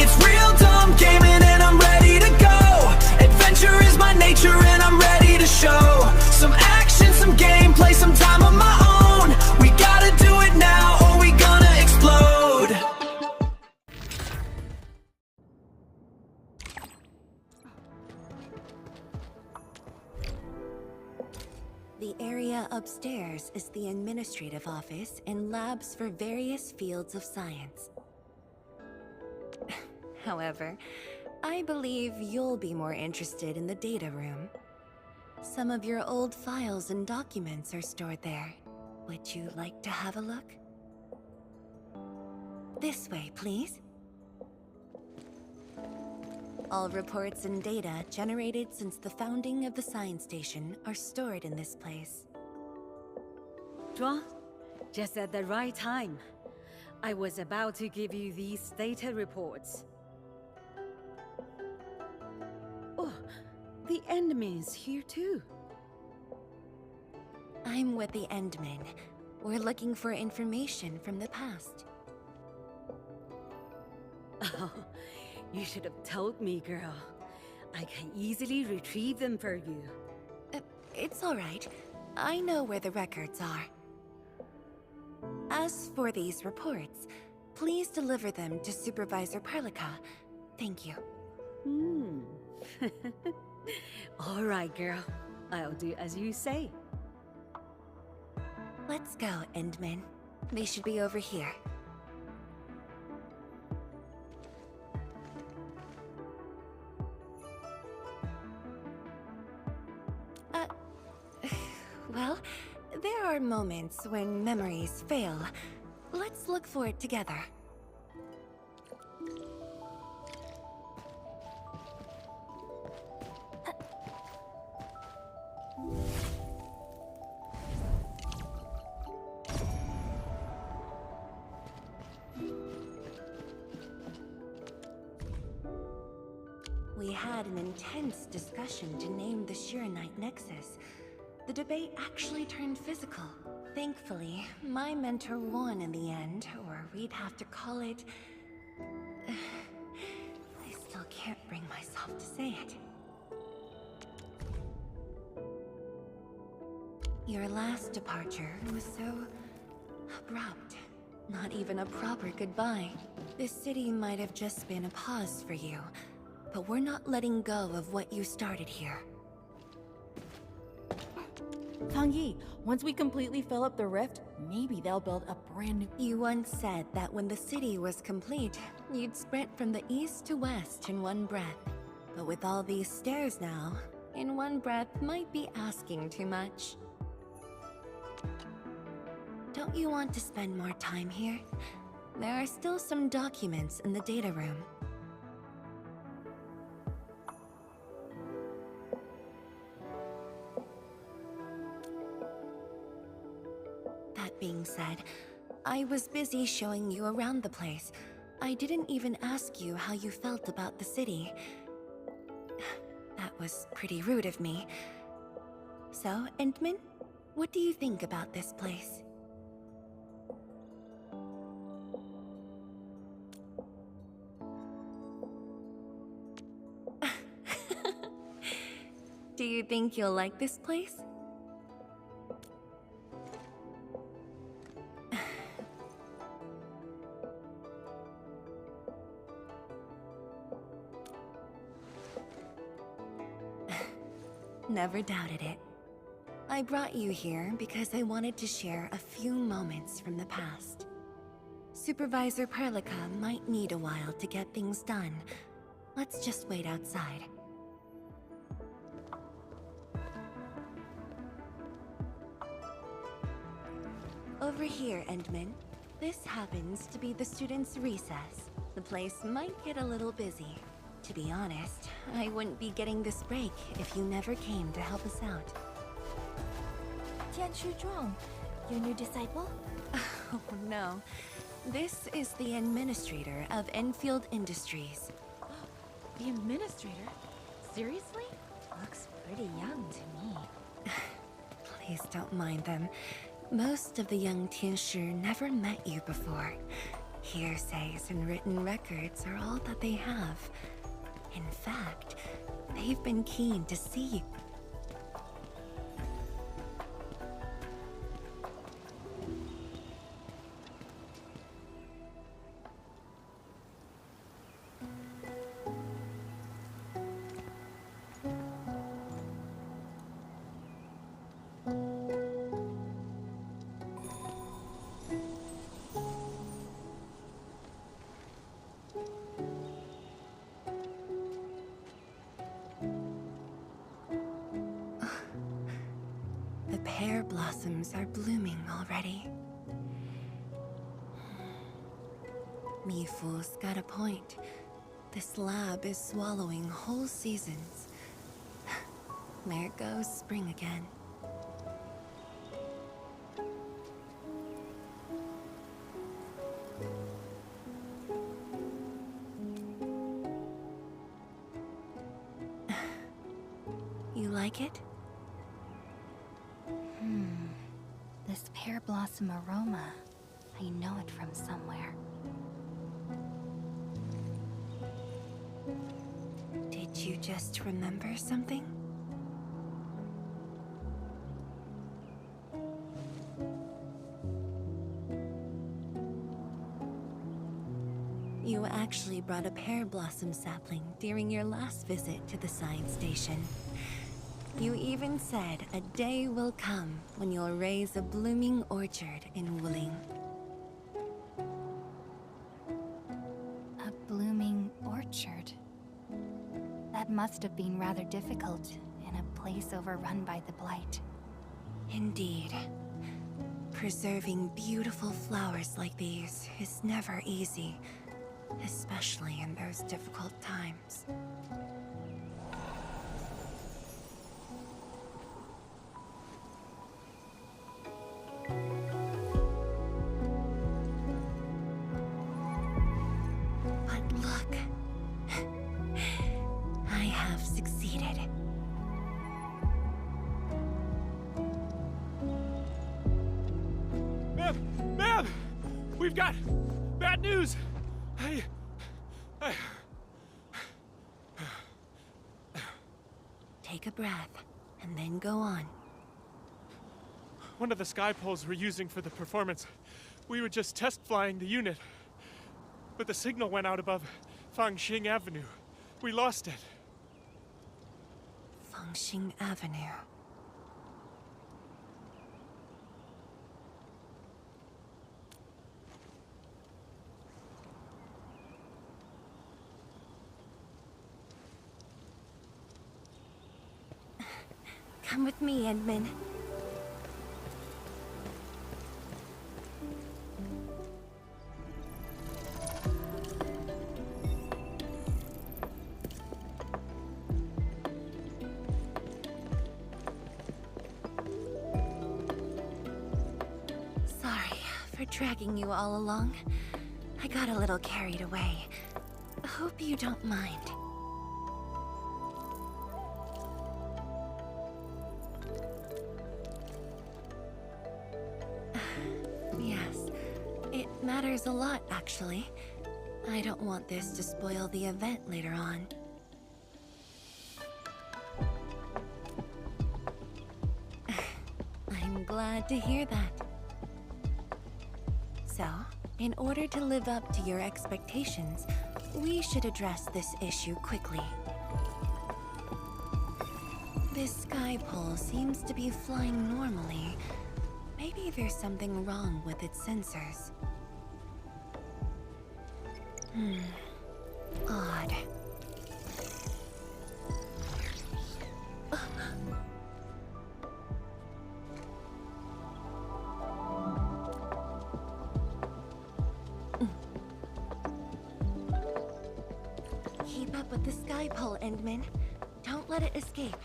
It's real dumb gaming and I'm ready to go. Adventure is my nature and I'm ready to show some action, some gameplay, some time of my own. We gotta do it now or we gonna explode. The area upstairs is the administrative office and labs for various fields of science. However, I believe you'll be more interested in the data room. Some of your old files and documents are stored there. Would you like to have a look? This way, please. All reports and data generated since the founding of the science station are stored in this place. Zhuang, just at the right time. I was about to give you these data reports. Oh, the Endman's here too. I'm with the Endman. We're looking for information from the past. Oh, you should have told me, girl. I can easily retrieve them for you. It's all right. I know where the records are. As for these reports, please deliver them to Supervisor Perlica. Thank you. All right, girl. I'll do as you say. Let's go, Endman. They should be over here. Well, there are moments when memories fail. Let's look for it together. We had an intense discussion to name the Arknight Nexus. The debate actually turned physical. Thankfully, my mentor won in the end, or we'd have to call it... I still can't bring myself to say it. Your last departure was so... abrupt. Not even a proper goodbye. This city might have just been a pause for you, but we're not letting go of what you started here. Tang Yi, once we completely fill up the rift, maybe they'll build a brand new... You once said that when the city was complete, you'd sprint from the east to west in one breath. But with all these stairs now, in one breath might be asking too much. Don't you want to spend more time here? There are still some documents in the data room. Being said, I was busy showing you around the place. I didn't even ask you how you felt about the city. That was pretty rude of me. So, Endman, what do you think about this place? Do you think you'll like this place? Never doubted it. I brought you here because I wanted to share a few moments from the past. Supervisor Perlica might need a while to get things done. Let's just wait outside. Over here, Endman. This happens to be the students' recess. The place might get a little busy. To be honest, I wouldn't be getting this break if you never came to help us out. Tianshu Zhuang, your new disciple? Oh no. This is the administrator of Endfield Industries. The administrator? Seriously? Looks pretty young to me. Please don't mind them. Most of the young Tianshu never met you before. Hearsays and written records are all that they have. In fact, they've been keen to see. The pear blossoms are blooming already. Mifu's got a point. This lab is swallowing whole seasons. There goes spring again. You like it? This pear blossom aroma. I know it from somewhere. Did you just remember something? You actually brought a pear blossom sapling during your last visit to the science station. You even said a day will come when you'll raise a blooming orchard in Wuling. A blooming orchard. That must have been rather difficult in a place overrun by the blight. Indeed. Preserving beautiful flowers like these is never easy, especially in those difficult times. But look, I have succeeded. Ma'am! We've got bad news! Take a breath, and then go on. One of the sky poles we're using for the performance, we were just test flying the unit. But the signal went out above Fangxing Avenue. We lost it. Fangxing Avenue. Come with me, Edmund. Sorry for dragging you all along. I got a little carried away. Hope you don't mind. Yes, it matters a lot, actually. I don't want this to spoil the event later on. I'm glad to hear that. So, in order to live up to your expectations, we should address this issue quickly. This sky pole seems to be flying normally. Maybe there's something wrong with its sensors. Odd. Keep up with the sky pole, Endman. Don't let it escape.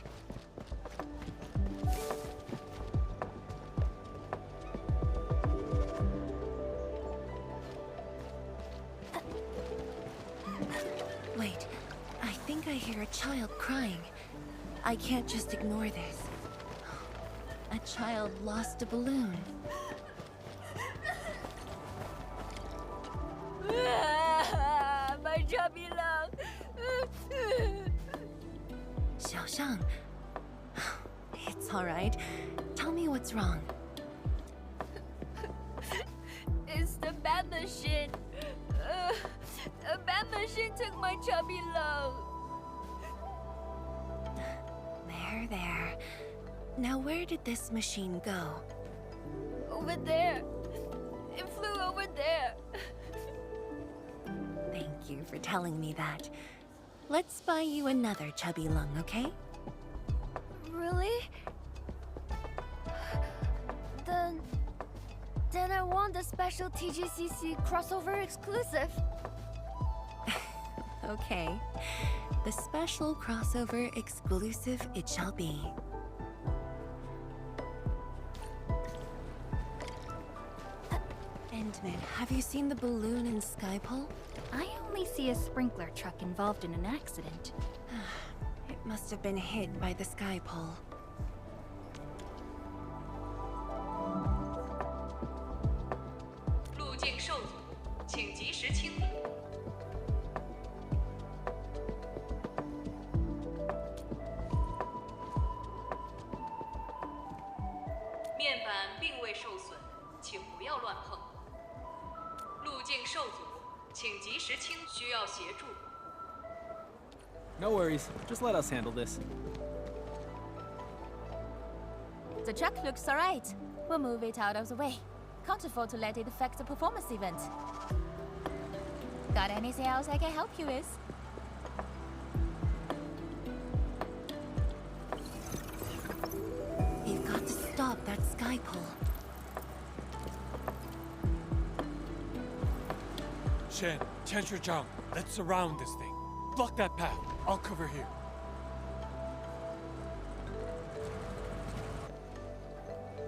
Wait, I think I hear a child crying. I can't just ignore this. A child lost a balloon. chubby lung. Xiaoshang, it's all right. Tell me what's wrong. It's the bad machine. A bad machine took my chubby lung. There. Now where did this machine go? Over there. It flew over there. Thank you for telling me that. Let's buy you another chubby lung, okay? Really? Then I want the special TGCC crossover exclusive. Okay. The special crossover exclusive it shall be. Endman, have you seen the balloon in Skypole? I only see a sprinkler truck involved in an accident. It must have been hit by the Skypole. No worries. Just let us handle this. The truck looks alright. We'll move it out of the way. Can't afford to let it affect the performance event. Got anything else I can help you with? We've got to stop that Skypole. Shen, Zhang, let's surround this thing. Block that path. I'll cover here.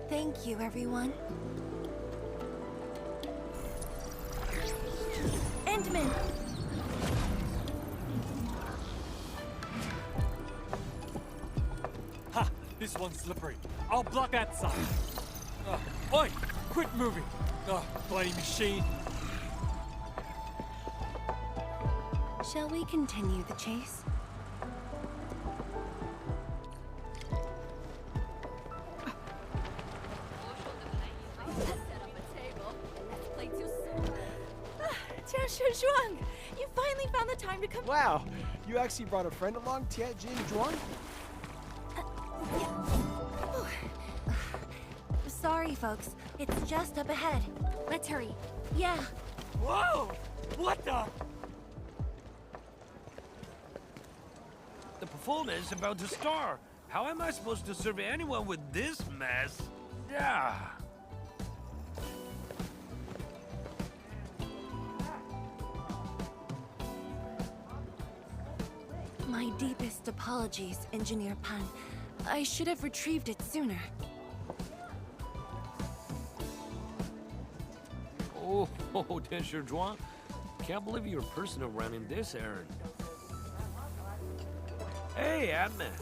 Thank you, everyone. Endman! Ha! This one's slippery. I'll block that side. Oi! Quit moving! Bloody machine. Shall we continue the chase? Zhuang, you finally found the time to come. Wow, you actually brought a friend along, Tia Jin Zhuang? Sorry, folks. It's just up ahead. Let's hurry. Yeah. Whoa! What the? The performance is about to start. How am I supposed to serve anyone with this mess? Yeah. My deepest apologies, Engineer Pan. I should have retrieved it sooner. Oh, Tensher Zhuang. Can't believe you're personal running this errand. Hey, Admin.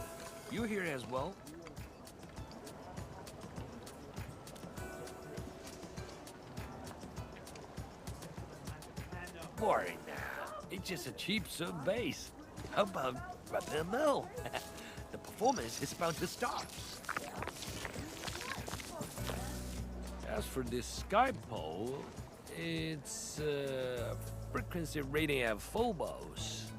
You here as well? Boring now. It's just a cheap sub base. How about the mill? The performance is about to start. As for this Skypole, it's frequency rating at phobos.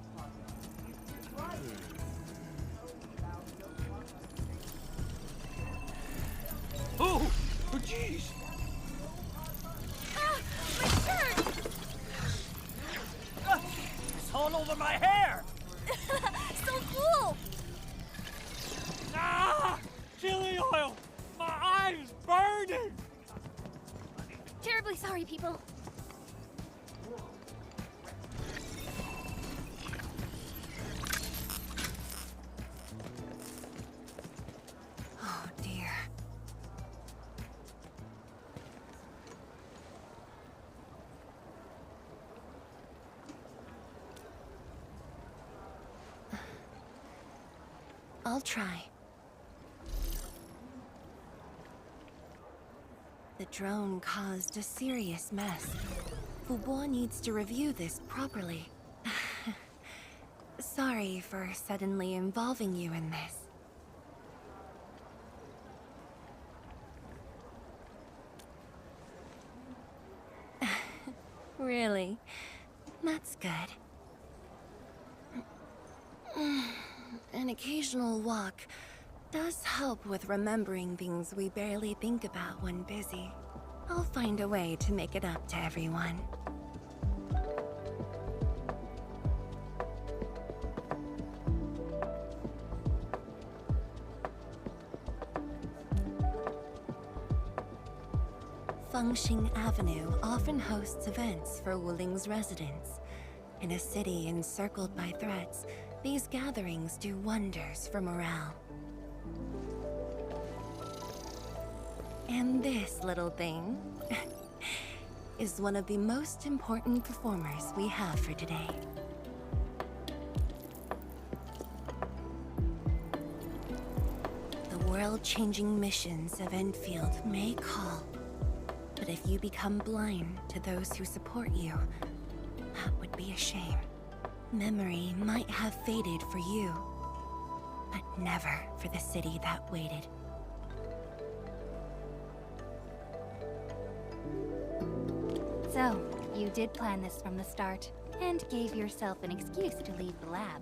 Oh, jeez! My shirt! It's all over my hair! So cool! Ah! Chili oil! My eye's burning! Terribly sorry, people. Oh, dear. I'll try. The drone caused a serious mess. Fubo needs to review this properly. sorry for suddenly involving you in this. Really? That's good. An occasional walk does help with remembering things we barely think about when busy. I'll find a way to make it up to everyone. Fengxing Avenue often hosts events for Wuling's residents. In a city encircled by threats, these gatherings do wonders for morale. And this little thing is one of the most important performers we have for today. The world-changing missions of Endfield may call, but if you become blind to those who support you, that would be a shame. Memory might have faded for you, but never for the city that waited. So, you did plan this from the start, and gave yourself an excuse to leave the lab.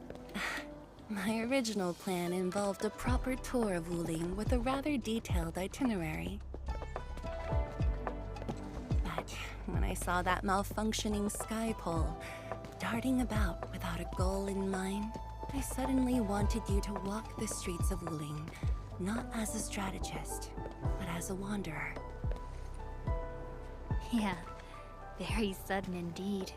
My original plan involved a proper tour of Wuling with a rather detailed itinerary. But when I saw that malfunctioning sky pole darting about without a goal in mind, I suddenly wanted you to walk the streets of Wuling, not as a strategist, but as a wanderer. Yeah, very sudden indeed.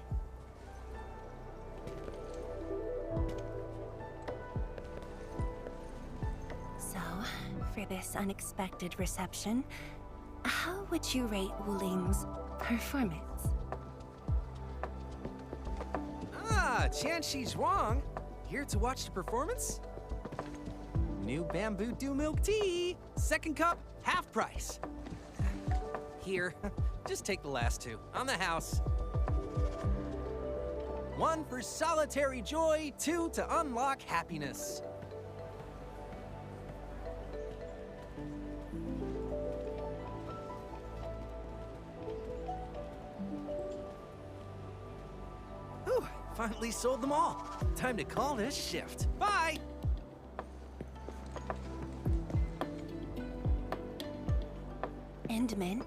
So, for this unexpected reception, how would you rate Wuling's performance? Ah, Qianxi Zhuang! Here to watch the performance? New bamboo dew milk tea! Second cup, half price. Here, just take the last two, on the house. One for solitary joy, two to unlock happiness. Whew, finally sold them all. Time to call this shift. Bye! Endman?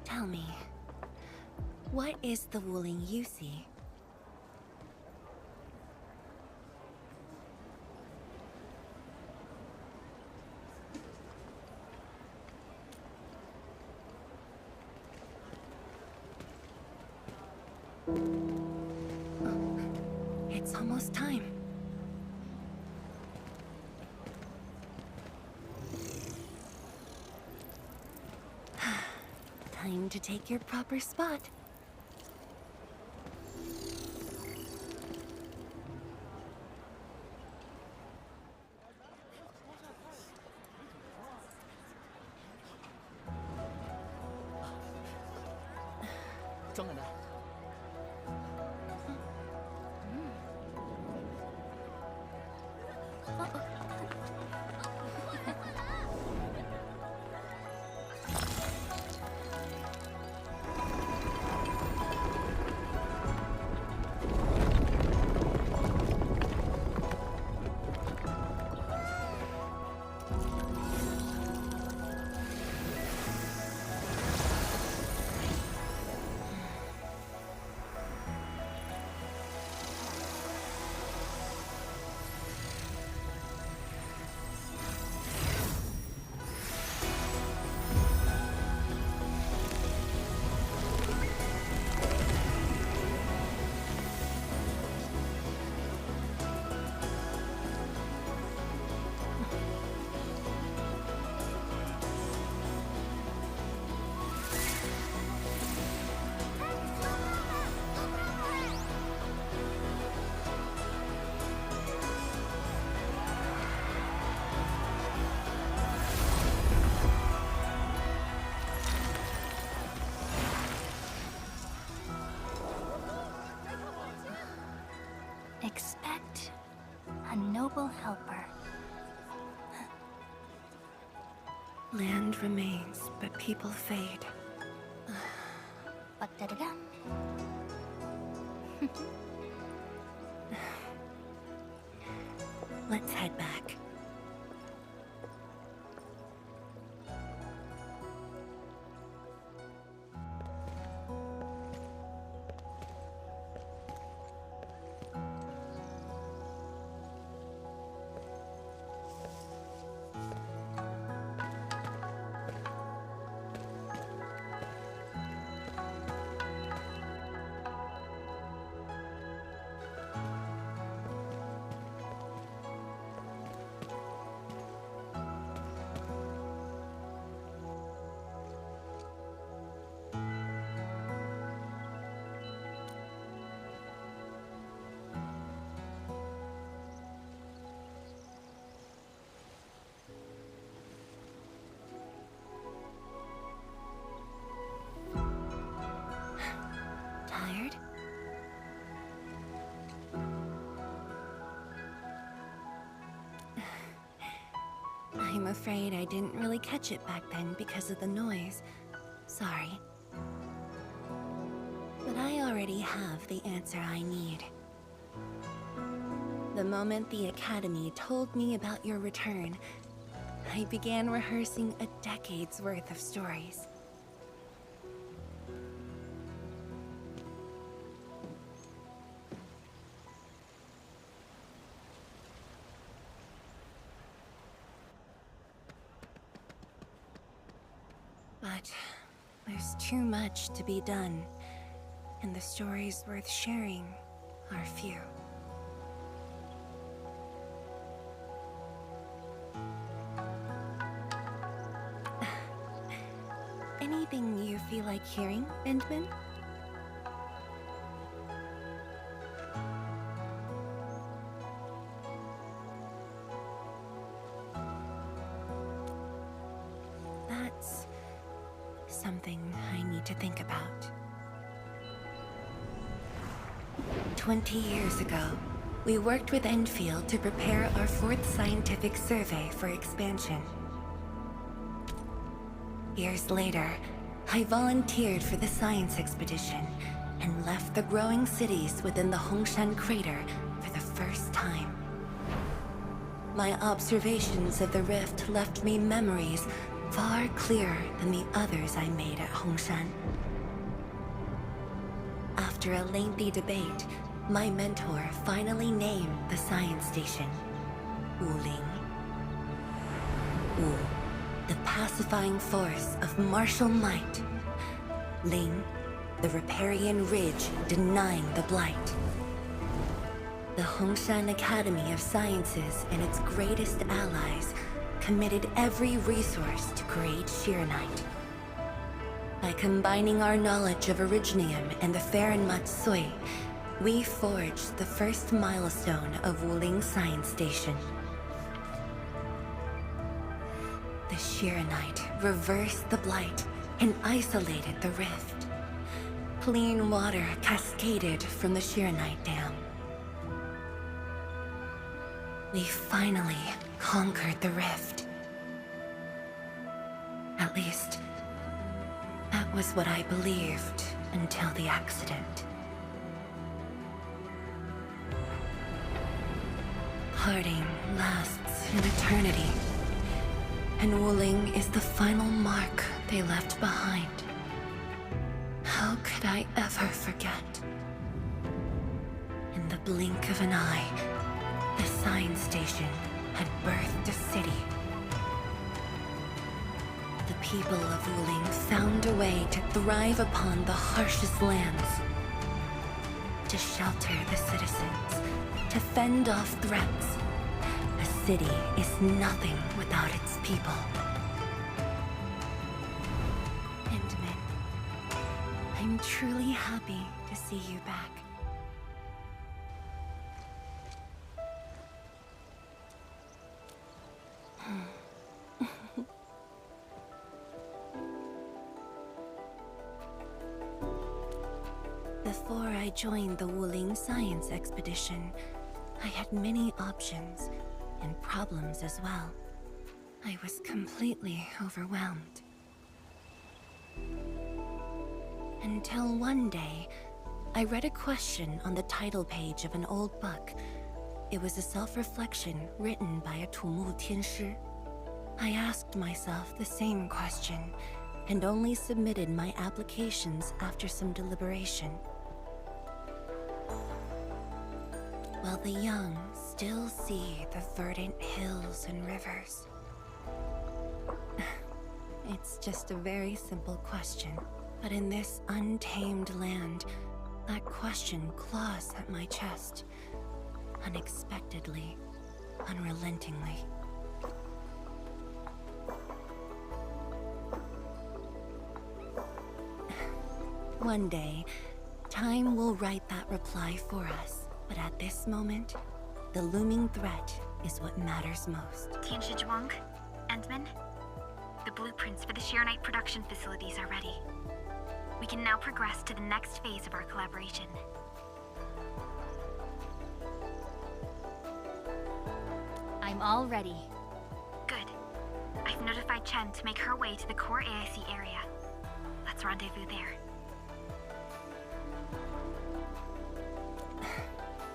Tell me, what is the Wuling you see? Oh, it's almost time. Time to take your proper spot. Expect a noble helper. Land remains, but people fade. Ba-da-da-dum. Let's head back. Tired? I'm afraid I didn't really catch it back then because of the noise. Sorry. But I already have the answer I need. The moment the Academy told me about your return, I began rehearsing a decade's worth of stories. But there's too much to be done, and the stories worth sharing are few. Anything you feel like hearing, Endman? That's something I need to think about. 20 years ago, we worked with Endfield to prepare our 4th scientific survey for expansion. Years later, I volunteered for the science expedition and left the growing cities within the Hongshan crater for the first time. My observations of the rift left me memories far clearer than the others I made at Hongshan. After a lengthy debate, my mentor finally named the science station Wuling. Wu, the pacifying force of martial might. Ling, the riparian ridge denying the blight. The Hongshan Academy of Sciences and its greatest allies committed every resource to create Shiranite. By combining our knowledge of Originium and the Farron Matsui, we forged the first milestone of Wuling Science Station. The Shiranite reversed the blight and isolated the rift. Clean water cascaded from the Shiranite Dam. We finally conquered the rift. At least, that was what I believed until the accident. Parting lasts an eternity, and Wuling is the final mark they left behind. How could I ever forget? In the blink of an eye, the science station had birthed a city. The people of Wuling found a way to thrive upon the harshest lands, to shelter the citizens, to fend off threats. A city is nothing without its people. Endman, I'm truly happy to see you back. The 4 I joined the Wuling science expedition, I had many options and problems as well. I was completely overwhelmed. Until one day, I read a question on the title page of an old book. It was a self-reflection written by a Tumu Tianshi. I asked myself the same question, and only submitted my applications after some deliberation. While the young still see the verdant hills and rivers. It's just a very simple question, but in this untamed land, that question claws at my chest, unexpectedly, unrelentingly. One day, time will write that reply for us. But at this moment, the looming threat is what matters most. Tianshi Zhuang, Endman, the blueprints for the Arknight production facilities are ready. We can now progress to the next phase of our collaboration. I'm all ready. Good. I've notified Chen to make her way to the core AIC area. Let's rendezvous there.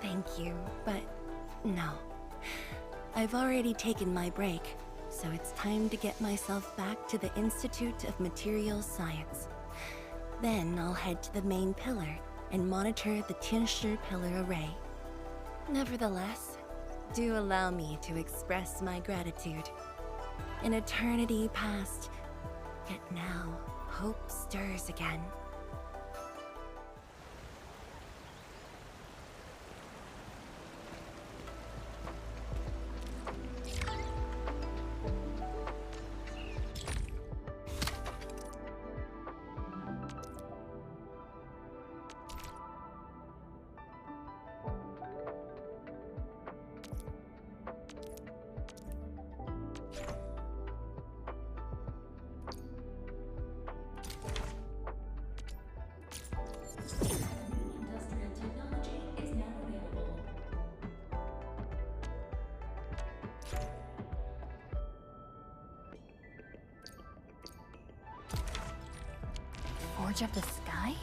Thank you, but no. I've already taken my break, so it's time to get myself back to the Institute of Materials Science. Then I'll head to the main pillar and monitor the Tianshi pillar array. Nevertheless, do allow me to express my gratitude. An eternity past, yet now hope stirs again. Forge of the Sky?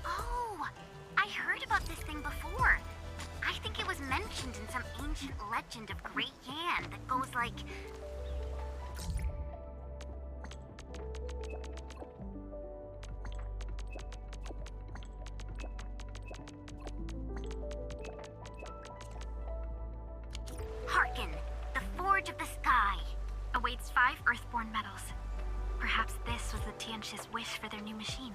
Oh, I heard about this thing before. I think it was mentioned in some ancient legend of Great Yan that goes like... Hearken! The Forge of the Sky awaits 5 Earthborn metals. Perhaps this was the Tianshi's wish for their new machine.